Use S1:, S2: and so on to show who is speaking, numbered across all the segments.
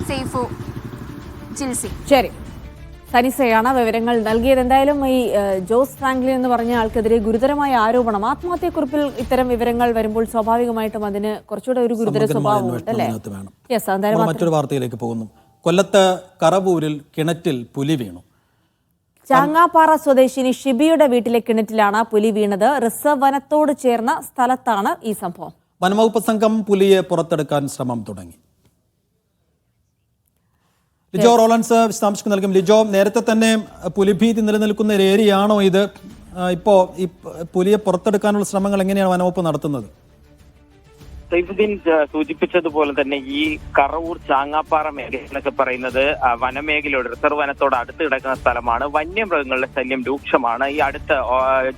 S1: സേഫു, ജിൽസി.
S2: ശരി, സനിസയാണ് വിവരങ്ങൾ നൽകിയത്. എന്തായാലും ഈ ജോസ് ഫ്രാങ്ക്ലിൻ എന്ന് പറഞ്ഞ ആൾക്കെതിരെ ഗുരുതരമായ ആരോപണം, ആത്മഹത്യക്കുറിപ്പിൽ ഇത്തരം വിവരങ്ങൾ വരുമ്പോൾ സ്വാഭാവികമായിട്ടും അതിന് കുറച്ചുകൂടെ ഒരു ഗുരുതര സ്വഭാവമുണ്ട് അല്ലേ? യെസ്, എന്തായാലും
S3: മറ്റൊരു വാർത്തയിലേക്ക് പോകുന്നു. കൊല്ലത്ത് കറവൂരിൽ കിണറ്റിൽ പുലി വീണു.
S2: ചാങ്ങാപ്പാറ സ്വദേശിനി ഷിബിയുടെ വീട്ടിലെ കിണറ്റിലാണ് പുലി വീണത്. റിസർവ് വനത്തോട് ചേർന്ന സ്ഥലത്താണ് ഈ സംഭവം.
S3: വനംവകുപ്പ് സംഘം പുലിയെ പുറത്തെടുക്കാൻ ശ്രമം തുടങ്ങി. ലിജോ റോളൻസ് വിശദാംശങ്ങൾ നൽകും. ലിജോ, നേരത്തെ തന്നെ പുലിഭീതി നിലനിൽക്കുന്ന ഒരു ഏരിയയാണോ ഇത്? ഇപ്പോ ഈ പുലിയെ പുറത്തെടുക്കാനുള്ള ശ്രമങ്ങൾ എങ്ങനെയാണ് വനംവകുപ്പ് നടത്തുന്നത്?
S4: സൈഫുദ്ദീൻ സൂചിപ്പിച്ചതുപോലെ തന്നെ ഈ കറവൂർ ചാങ്ങാപ്പാറ മേഖല എന്നൊക്കെ പറയുന്നത് വനമേഖലയോട്, റിസർവ് വനത്തോട് അടുത്ത് കിടക്കുന്ന സ്ഥലമാണ്. വന്യമൃഗങ്ങളുടെ ശല്യം രൂക്ഷമാണ്. ഈ അടുത്ത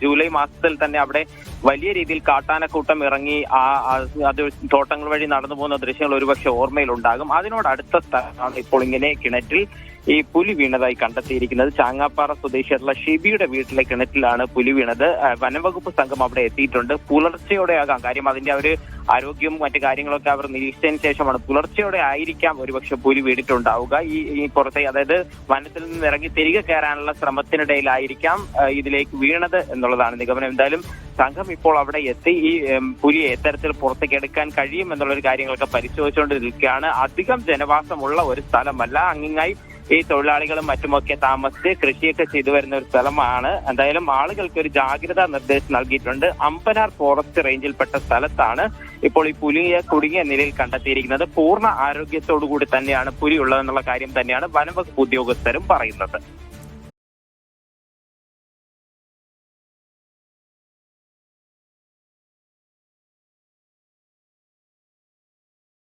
S4: ജൂലൈ മാസത്തിൽ തന്നെ അവിടെ വലിയ രീതിയിൽ കാട്ടാനക്കൂട്ടം ഇറങ്ങി അത് തോട്ടങ്ങൾ വഴി നടന്നു പോകുന്ന ദൃശ്യങ്ങൾ ഒരുപക്ഷെ ഓർമ്മയിലുണ്ടാകും. അതിനോട് അടുത്ത സ്ഥലമാണ് ഇപ്പോൾ ഇങ്ങനെ കിണറ്റിൽ ഈ പുലി വീണതായി കണ്ടെത്തിയിരിക്കുന്നത്. ചാങ്ങാപ്പാറ സ്വദേശിയായിട്ടുള്ള ഷിബിയുടെ വീട്ടിലെ കിണറ്റിലാണ് പുലി വീണത്. വനംവകുപ്പ് സംഘം അവിടെ എത്തിയിട്ടുണ്ട്. പുലർച്ചെയോടെയാകാം, കാര്യം അതിന്റെ ഒരു ആരോഗ്യവും മറ്റു കാര്യങ്ങളൊക്കെ അവർ നിരീക്ഷിച്ചതിന് ശേഷമാണ്. പുലർച്ചയോടെ ആയിരിക്കാം ഒരുപക്ഷെ പുലി വീണിട്ടുണ്ടാവുക. ഈ പുറത്തെ, അതായത് വനത്തിൽ നിന്ന് ഇറങ്ങി തിരികെ കയറാനുള്ള ശ്രമത്തിനിടയിലായിരിക്കാം ഇതിലേക്ക് വീണത് എന്നുള്ളതാണ് നിഗമനം. എന്തായാലും സംഘം ഇപ്പോൾ അവിടെ എത്തി ഈ പുലിയെ എത്തരത്തിൽ പുറത്തേക്ക് എടുക്കാൻ കഴിയും എന്നുള്ളൊരു കാര്യങ്ങളൊക്കെ പരിശോധിച്ചുകൊണ്ട് നിൽക്കുകയാണ്. അധികം ജനവാസമുള്ള ഒരു സ്ഥലമല്ല. അങ്ങിങ്ങായി ഈ തൊഴിലാളികളും മറ്റുമൊക്കെ താമസിച്ച് കൃഷിയൊക്കെ ചെയ്തു വരുന്ന ഒരു സ്ഥലമാണ്. എന്തായാലും ആളുകൾക്ക് ഒരു ജാഗ്രതാ നിർദ്ദേശം നൽകിയിട്ടുണ്ട്. അമ്പനാർ ഫോറസ്റ്റ് റേഞ്ചിൽപ്പെട്ട സ്ഥലത്താണ് ഇപ്പോൾ ഈ പുലിയെ കുടുങ്ങിയ നിലയിൽ കണ്ടെത്തിയിരിക്കുന്നത്. പൂർണ്ണ ആരോഗ്യത്തോടു കൂടി തന്നെയാണ് പുലി ഉള്ളതെന്നുള്ള കാര്യം തന്നെയാണ് വനംവകുപ്പ് ഉദ്യോഗസ്ഥരും പറയുന്നത്.